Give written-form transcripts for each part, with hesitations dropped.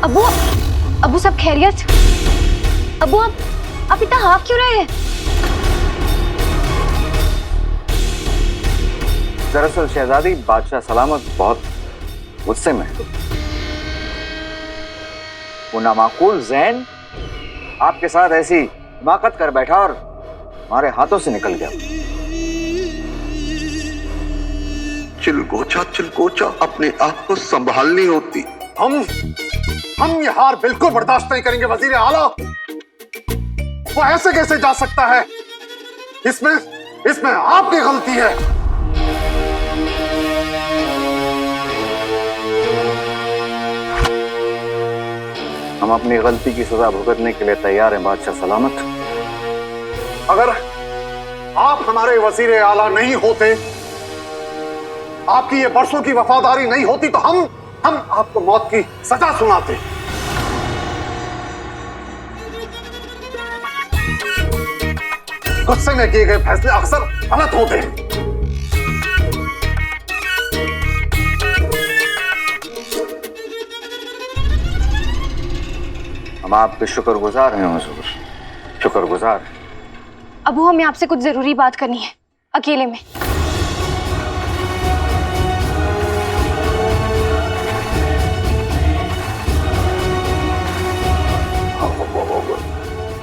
अबू, अबू सब खैरियत? अबू आप इतना हाफ क्यों रहे हैं? दरअसल शहजादी, बादशाह सलामत बहुत गुस्से में है। वो नामाकूल ज़ैन आपके साथ ऐसी हिमाकत कर बैठा और हमारे हाथों से निकल गया। चिलकोचा अपने आप को संभालनी होती। हम ये हार बिल्कुल बर्दाश्त नहीं करेंगे वजीर आला। वो ऐसे कैसे जा सकता है? इसमें आपकी गलती है। हम अपनी गलती की सजा भुगतने के लिए तैयार हैं बादशाह सलामत। अगर आप हमारे वजीर आला नहीं होते, आपकी ये बरसों की वफादारी नहीं होती, तो हम आपको मौत की सजा सुनाते। गुस्से में किए गए फैसले अक्सर गलत होते हैं। हम आपके शुक्रगुजार हैं हुजूर, शुक्रगुजार। अबू हमें आपसे कुछ जरूरी बात करनी है, अकेले में।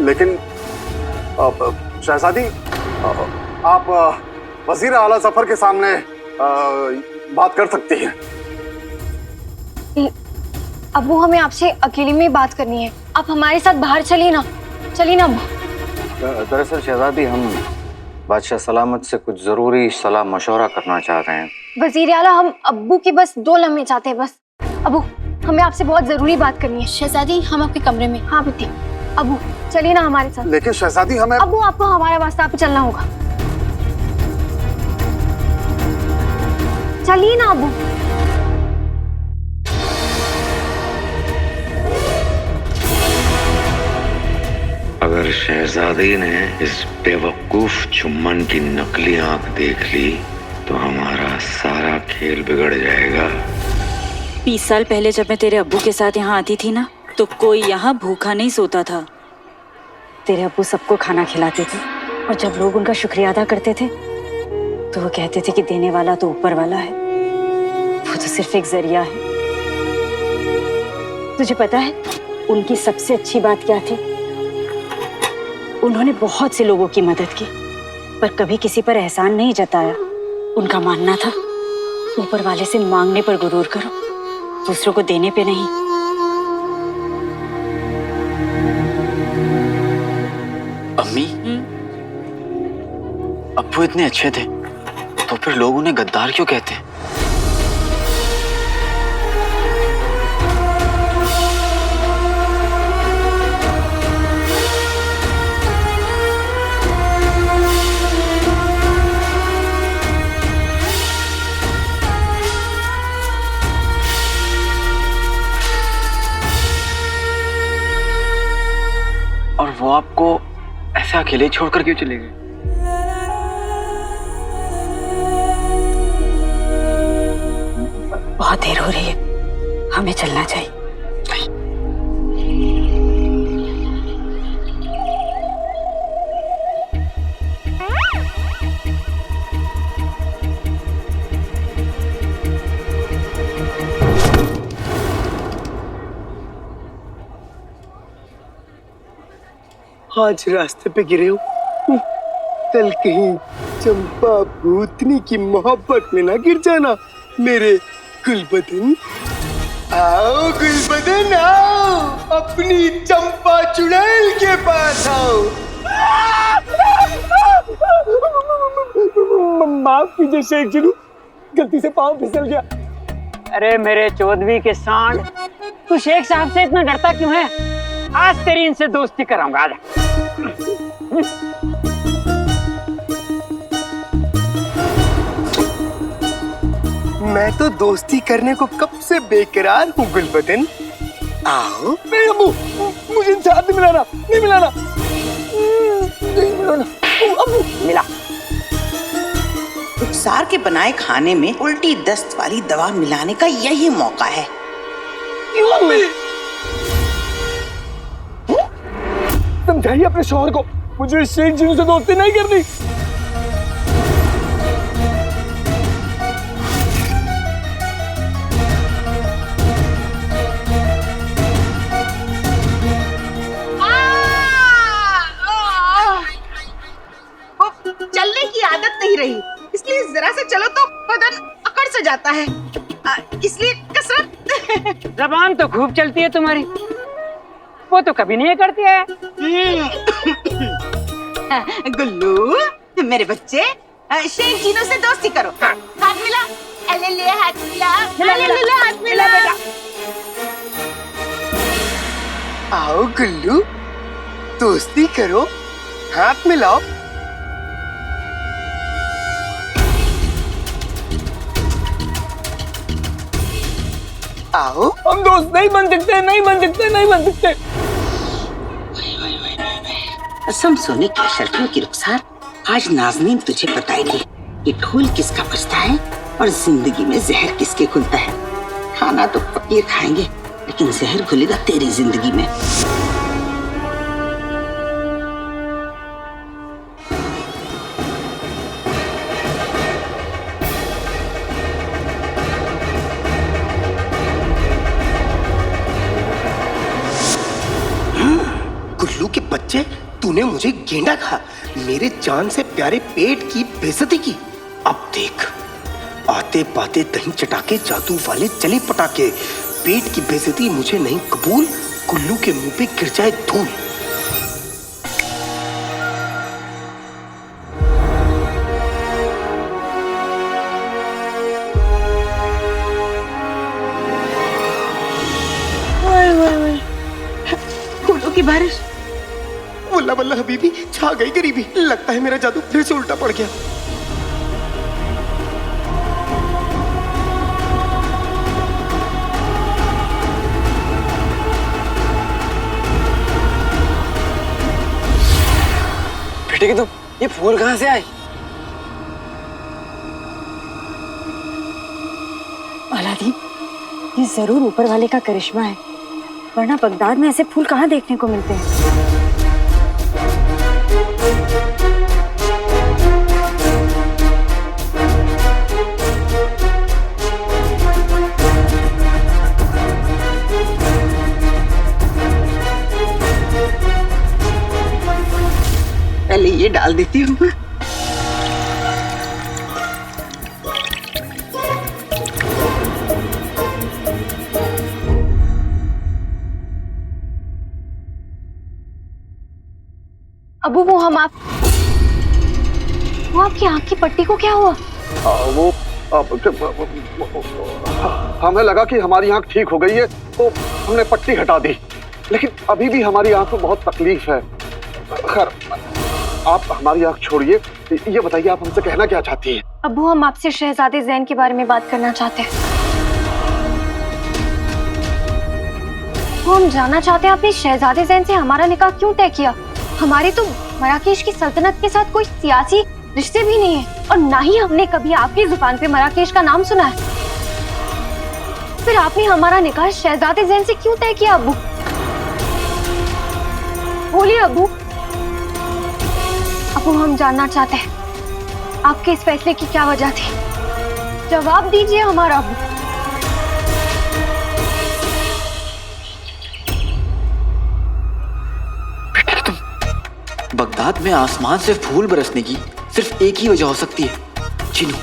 लेकिन शहजादी, आप वजीर आला जफर के सामने बात कर सकती हैं। अबू हमें आपसे अकेले में बात करनी है, आप हमारे साथ बाहर चलिए ना अबू। दरअसल शहजादी, हम बादशाह सलामत से कुछ जरूरी सलाह मशवरा करना चाह रहे हैं। वजीर आला, हम अब्बू के बस 2 लम्हे चाहते हैं बस। अबू हमें आपसे बहुत जरूरी बात करनी है। शहजादी, हम आपके कमरे में। हाँ बेटी, अबू चलिए ना हमारे साथ। लेकिन शहजादी, हमें अबू आपको हमारे वास्ते आप चलना होगा। चलिए ना अबू। अगर शहजादी ने इस बेवकूफ चुम्बन की नकली आंख देख ली तो हमारा सारा खेल बिगड़ जाएगा। 20 साल पहले जब मैं तेरे अब्बू के साथ यहाँ आती थी ना, तो कोई यहाँ भूखा नहीं सोता था। तेरे अब्बू सबको खाना खिलाते थे, और जब लोग उनका शुक्रिया अदा करते थे तो वो कहते थे कि देने वाला तो ऊपर वाला है, वो तो सिर्फ एक जरिया है। तुझे पता है उनकी सबसे अच्छी बात क्या थी? उन्होंने बहुत से लोगों की मदद की, पर कभी किसी पर एहसान नहीं जताया। उनका मानना था ऊपर वाले से मांगने पर गुरूर करो, दूसरों को देने पे नहीं। अम्मी, अब्बू इतने अच्छे थे तो फिर लोग उन्हें गद्दार क्यों कहते हैं? और वो आपको ऐसे अकेले छोड़कर क्यों चले गए? बहुत देर हो रही है, हमें चलना चाहिए। आज रास्ते पे गिरे हो, कल कहीं चंपा भूतनी की मोहब्बत में ना गिर जाना मेरे गुलबदन। आओ गुलबदन आओ, अपनी चंपा चुड़ैल के पास आओ। माफ कीजिए शेख जी, गलती से पाँव फिसल गया। अरे मेरे चौधरी के सांड, तू शेख साहब से इतना डरता क्यों है? आज तेरी इनसे दोस्ती कराऊंगा। आजा। मैं तो दोस्ती करने को कब से बेकरार हूँ गुलबदन। आओ। नहीं अब्बू, मुझे इनसे हाथ नहीं मिलाना, नहीं मिलाना, नहीं मिलाना। अब्बू मिला। रुखसार के बनाए खाने में उल्टी दस्त वाली दवा मिलाने का यही मौका है। क्यों? समझाइए अपने शौहर को, मुझे शेख जीनू से दोस्ती नहीं करनी। चलने की आदत नहीं रही, इसलिए जरा से चलो तो बदन अकड़ से जाता है, इसलिए कसरत। जबान तो खूब चलती है तुम्हारी, वो तो कभी नहीं करती है। गुल्लू मेरे बच्चे, शेख जीनू से दोस्ती करो। हाथ मिला, ले ले हाथ मिला, ले हाथ मिला बेटा। आओ गुल्लू, दोस्ती करो, हाथ मिलाओ। आओ। हम दोस्त नहीं बन सकते, नहीं बन सकते, नहीं बन सकते। कसम सोने की शर्तों की रुखसार, आज नाज़नीन तुझे बताएगी कि ढोल किसका बजता है और जिंदगी में जहर किसके खुलता है। खाना तो फकीर खाएंगे, लेकिन जहर घुलेगा तेरी जिंदगी में। गुल्लू के बच्चे, तूने मुझे गेंडा कहा, मेरे जान से प्यारे पेट की बेइज्जती की। अब देख, आते पाते दही चटाके, जादू वाले चले पटाके। पेट की बेइज्जती मुझे नहीं कबूल, गुल्लू के मुंह पे गिर जाए धूल। फूलों की बारिश। वल्ला वल्ला हबीबी, छा गई गरीबी। लगता है मेरा जादू फिर से उल्टा पड़ गया। बेटे की तुम, ये फूल कहाँ से आए? अलादीन, ये जरूर ऊपर वाले का करिश्मा है, वरना बगदाद में ऐसे फूल कहाँ देखने को मिलते हैं। पहले ये डाल देती हूँ। अबू, वो आपकी आंख की पट्टी को क्या हुआ? हमें लगा कि हमारी आंख ठीक हो गई है तो हमने पट्टी हटा दी, लेकिन अभी भी हमारी आंख में बहुत तकलीफ है। खैर, आप हमारी आंख छोड़िए, ये बताइए आप हमसे कहना क्या चाहती हैं? अबू, हम आपसे शहजादे जैन के बारे में बात करना चाहते हैं। वो हम जानना चाहते हैं आपने शहजादे जैन से हमारा निकाह क्यों तय किया? हमारे तो मराकेश की सल्तनत के साथ कोई सियासी रिश्ते भी नहीं है, और ना ही हमने कभी आपकी जुबान पे मराकेश का नाम सुना है। फिर आपने हमारा निकाह शहजादे जैन से क्यों तय किया? अबू बोलिए अबू। अबू, हम जानना चाहते हैं आपके इस फैसले की क्या वजह थी, जवाब दीजिए हमारा अबू। बगदाद में आसमान से फूल बरसने की सिर्फ एक ही वजह हो सकती है, जीनू।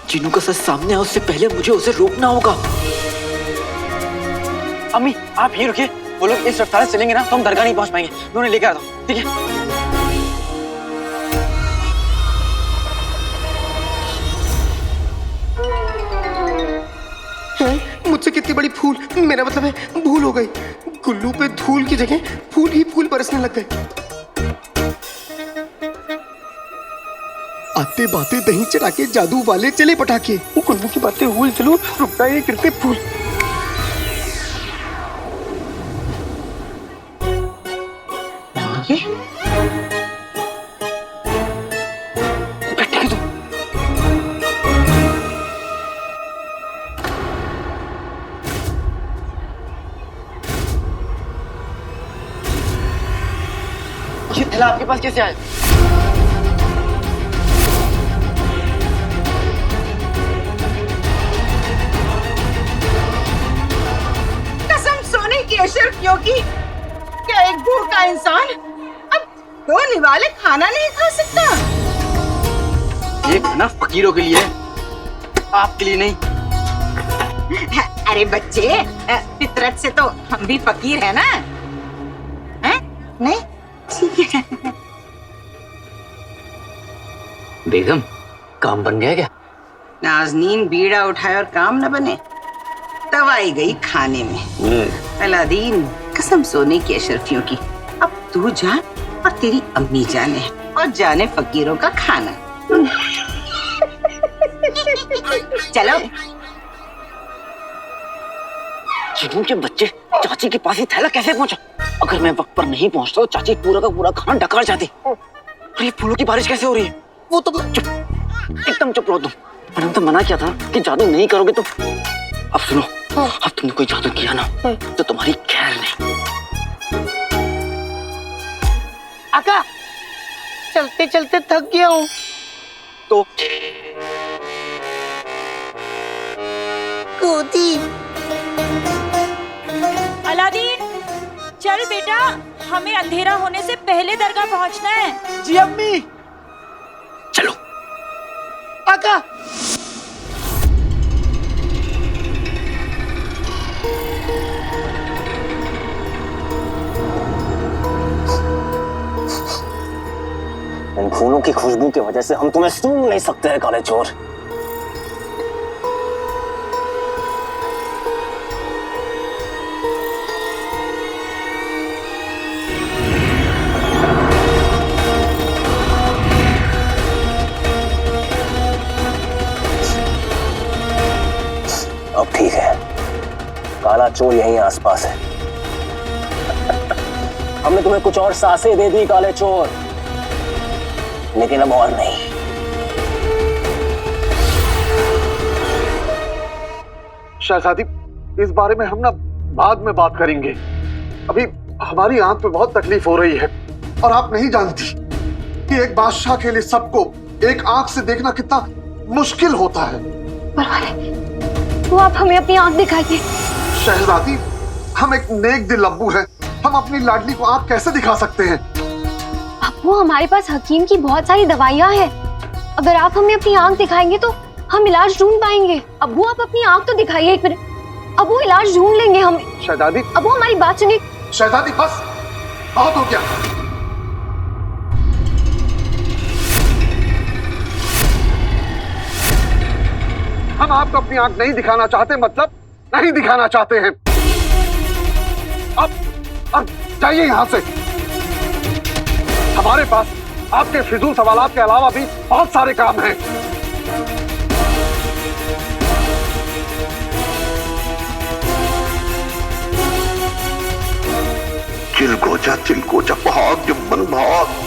जीनू का सच सामने आए उससे पहले मुझे उसे रोकना होगा। अम्मी, आप यहीं रुकिए, वो लोग इस रफ्तार से चलेंगे ना तो हम दरगाह नहीं पहुंच पाएंगे। मैं उन्हें लेकर आता हूँ, ठीक है? मुझसे कितनी बड़ी भूल, मेरा मतलब है भूल हो गई। गुल्लू पे धूल की जगह फूल ही फूल बरसने लग गए। आते बातें दही चढ़ा के, जादू वाले चले पटाके। गुल्लू की बातें हुई चलो, रुकता है ये गिरते फूल। थैला आपके पास कैसे आया? कसम सोने की अशरफियों की, क्या एक भूखा इंसान अब 2 निवाले खाना नहीं खा सकता? ये खाना फकीरों के लिए है, आपके लिए नहीं। अरे बच्चे, फितरत से तो हम भी फकीर है ना? हैं? नहीं? ठीक है। बेगम, काम बन गया क्या? नाज़नीन बीड़ा उठाए और काम न बने, दवाई गई खाने में। अलादीन, कसम सोने की अशरफियों की, अब तू जा और तेरी अम्मी जाने, और जाने फकीरों का खाना। चलो। चिन्नू के बच्चे, चाची के पास ही थैला कैसे पहुंचा? अगर मैं वक्त पर नहीं पहुंचता तो चाची पूरा का पूरा खाना डकार जाती। और ये फूलों की बारिश कैसे हो रही है? वो तो चुप, एकदम चुप रहो तुम। मैंने तो मना किया था कि जादू नहीं करोगे तो। अब सुनो, अब तुमने कोई जादू किया ना तो तुम्हारी खैर नहीं। आका, चलते चलते थक गया हूँ। तो कूदी। अलादीन, चल बेटा, हमें अंधेरा होने से पहले दरगाह पहुंचना है। जी अम्मी। चलो। आका। इन फूलों की खुशबू की वजह से हम तुम्हें सूंघ नहीं सकते हैं काले चोर। अब ठीक है, काला चोर यहीं आसपास है। हमने तुम्हें कुछ और सांसें दे दी काले चोर, लेकिन अब और नहीं। शहजादी, इस बारे में हम ना बाद में बात करेंगे। अभी हमारी आंख पे बहुत तकलीफ हो रही है, और आप नहीं जानती कि एक बादशाह के लिए सबको एक आंख से देखना कितना मुश्किल होता है। वो आप हमें अपनी आंख दिखाइए। शहजादी, हम एक नेक दिल अब्बू हैं, हम अपनी लाडली को आंख कैसे दिखा सकते हैं? अब्बू, हमारे पास हकीम की बहुत सारी दवाइयाँ हैं। अगर आप हमें अपनी आंख दिखाएंगे तो हम इलाज ढूंढ पाएंगे। अब्बू, आप अपनी आंख तो दिखाइए एक मिनट। अब्बू, इलाज ढूंढ लेंगे हम। शहजादी। अब्बू, हमारी बात सुनिए। शहजादी, बस बहुत हो गया। हम आपको अपनी आंख नहीं दिखाना चाहते, मतलब नहीं दिखाना चाहते हैं। अब जाइए यहां से। हमारे पास आपके फिजूल सवालात के अलावा भी बहुत सारे काम हैं। चिलकोचा भाग जुम्मन भाग।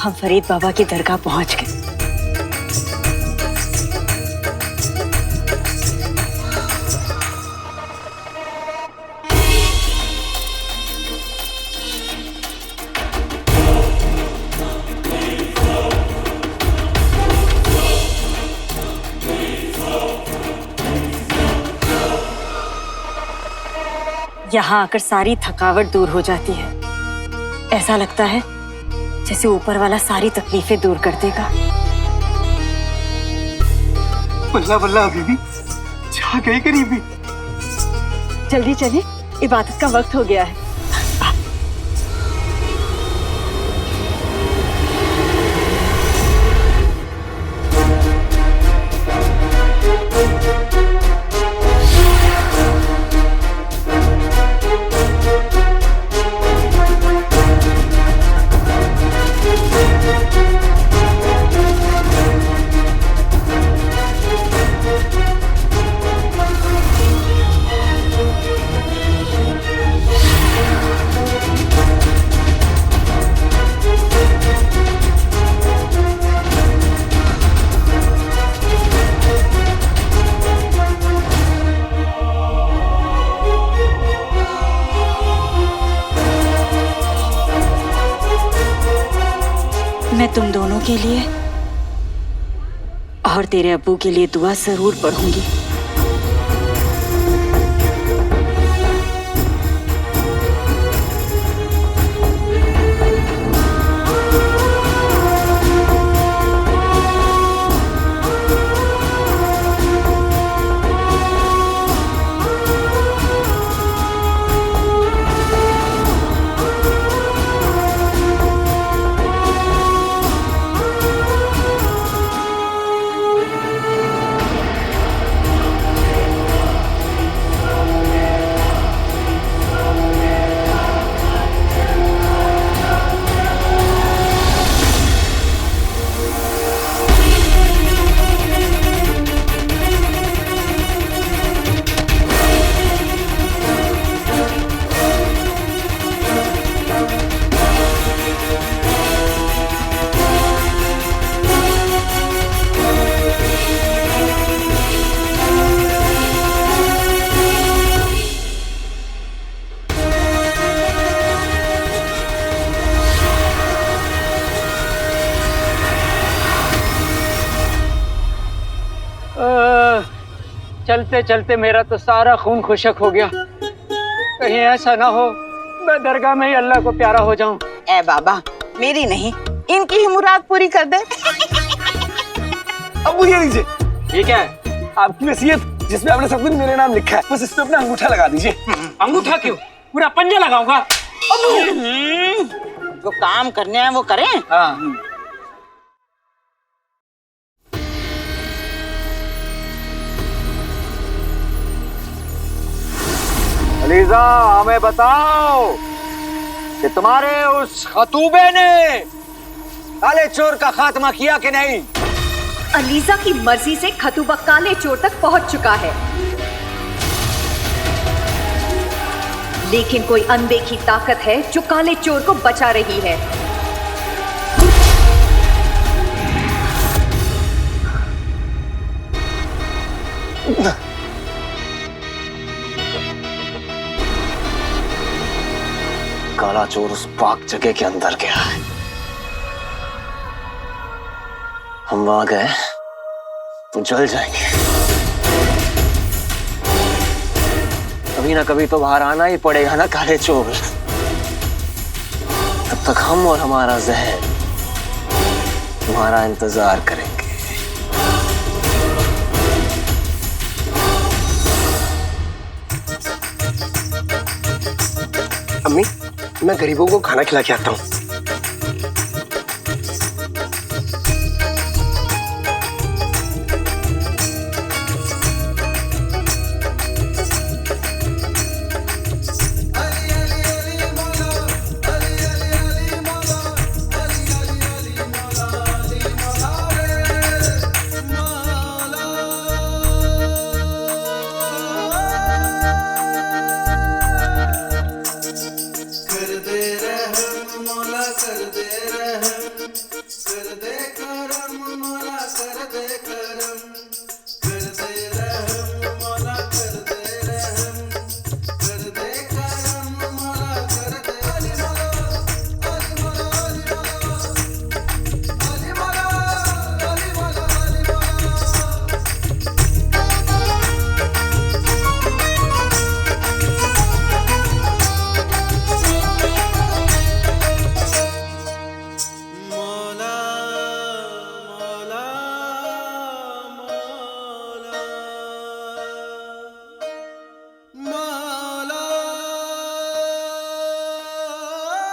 हम फरीद बाबा की दरगाह पहुंच गए। यहाँ आकर सारी थकावट दूर हो जाती है। ऐसा लगता है जैसे ऊपर वाला सारी तकलीफें दूर कर देगा। बल्ला बल्ला, अभी भी जा गई करीबी। जल्दी चले, इबादत का वक्त हो गया है। मैं तुम दोनों के लिए और तेरे अब्बू के लिए दुआ जरूर पढ़ूंगी। चलते चलते मेरा तो सारा खून खुशक हो गया। कहीं ऐसा ना हो मैं दरगाह में ही अल्लाह को प्यारा हो जाऊं। ए बाबा, मेरी नहीं, इनकी ही मुराद पूरी कर दे। अब ये लीजिए। ये क्या है? आपकी वसीयत जिसमें आपने सब कुछ मेरे नाम लिखा है, बस इस पे अपना अंगूठा लगा दीजिए। अंगूठा क्यों? पूरा पंजा लगाऊंगा। जो काम करने हैं वो करें। हाँ। अलीजा, हमें बताओ कि तुम्हारे उस खतूबे ने काले चोर का खात्मा किया कि नहीं? अलीजा की मर्जी से खतूबा काले चोर तक पहुंच चुका है, लेकिन कोई अनदेखी ताकत है जो काले चोर को बचा रही है। काला चोर उस पाक जगह के अंदर गया है। हम वहां गए तो जल जाएंगे। कभी ना कभी तो बाहर आना ही पड़ेगा ना काले चोर। तब तक हम और हमारा जहर तुम्हारा इंतजार करेंगे। अम्मी, मैं गरीबों को खाना खिला के आता हूँ।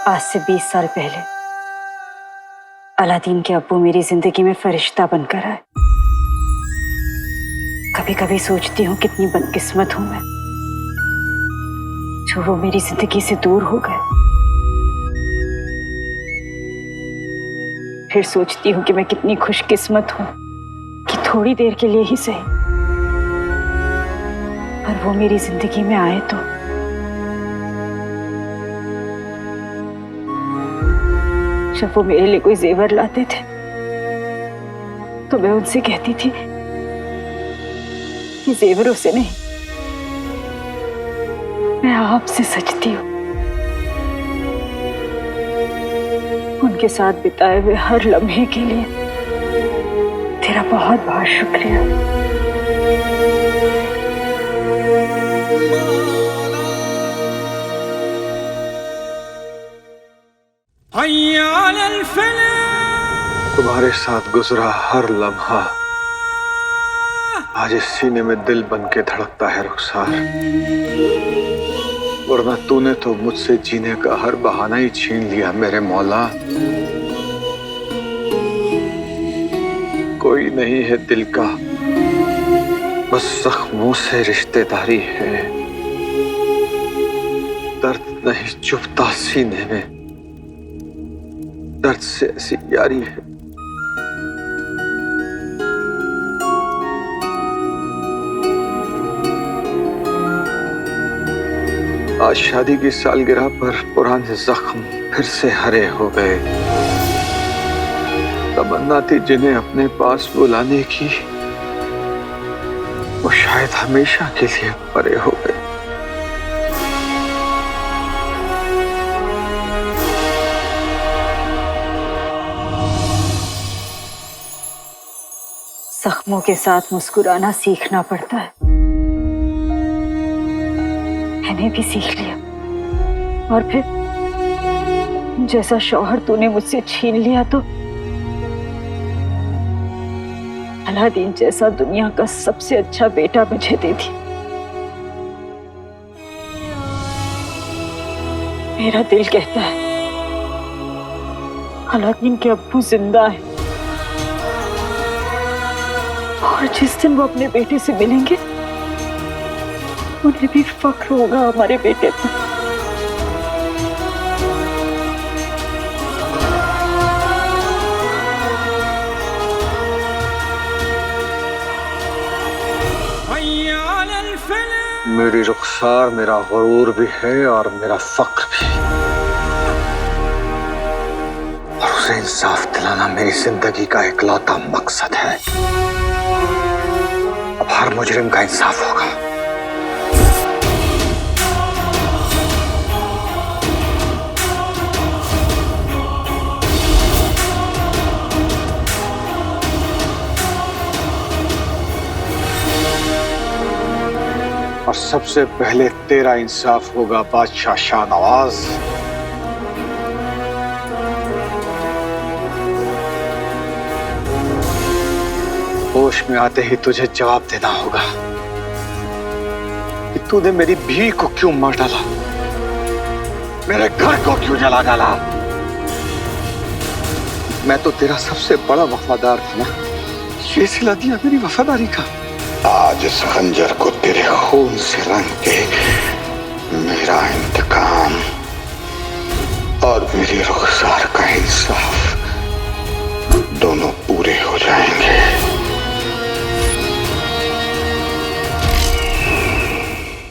आज से 20 साल पहले अलादीन के अब्बू मेरी जिंदगी में फरिश्ता बनकर आए। कभी कभी सोचती हूँ कितनी बदकिस्मत हूं मैं जो वो मेरी जिंदगी से दूर हो गए। फिर सोचती हूँ कि मैं कितनी खुशकिस्मत हूं कि थोड़ी देर के लिए ही सही पर वो मेरी जिंदगी में आए। तो जब वो मेरे लिए कोई जेवर लाते थे तो मैं उनसे कहती थी कि जेवरों से नहीं, मैं आपसे सजती हूँ। उनके साथ बिताए हुए हर लम्हे के लिए तेरा बहुत बहुत शुक्रिया। तुम्हारे साथ गुजरा हर लम्हा आज इस सीने में दिल बन के धड़कता है रुखसार, वरना तूने तो मुझसे जीने का हर बहाना ही छीन लिया मेरे मौला। कोई नहीं है दिल का, बस जख्मों से रिश्तेदारी है। दर्द नहीं चुभता सीने में, दर्द से ऐसी यारी है। आज शादी की सालगिरह पर पुराने जख्म फिर से हरे हो गए। तमन्ना थी जिन्हें अपने पास बुलाने की, वो शायद हमेशा के लिए परे हो गए। जख्मों के साथ मुस्कुराना सीखना पड़ता है। मैंने भी सीख लिया, और फिर जैसा शौहर तूने मुझसे छीन लिया तो अलादीन जैसा दुनिया का सबसे अच्छा बेटा मुझे दे दी। मेरा दिल कहता है अलादीन के अब्बू जिंदा है, और जिस दिन वो अपने बेटे से मिलेंगे उन्हें भी फख्र होगा हमारे बेटे पर। मेरी रुखसार मेरा गुरूर भी है और मेरा फख्र भी, और उसे इंसाफ दिलाना मेरी जिंदगी का इकलौता मकसद है। अब हर मुजरिम का इंसाफ होगा। और सबसे पहले तेरा इंसाफ होगा बादशाह शाहनवाज। होश में आते ही तुझे जवाब देना होगा कि तूने मेरी बीवी को क्यों मार डाला, मेरे घर को क्यों जला डाला। मैं तो तेरा सबसे बड़ा वफादार था ना, ये सिला दिया मेरी वफादारी का। आज इस खंजर को तेरे खून से रंग के मेरा इंतकाम और मेरी रुखसार का इंसाफ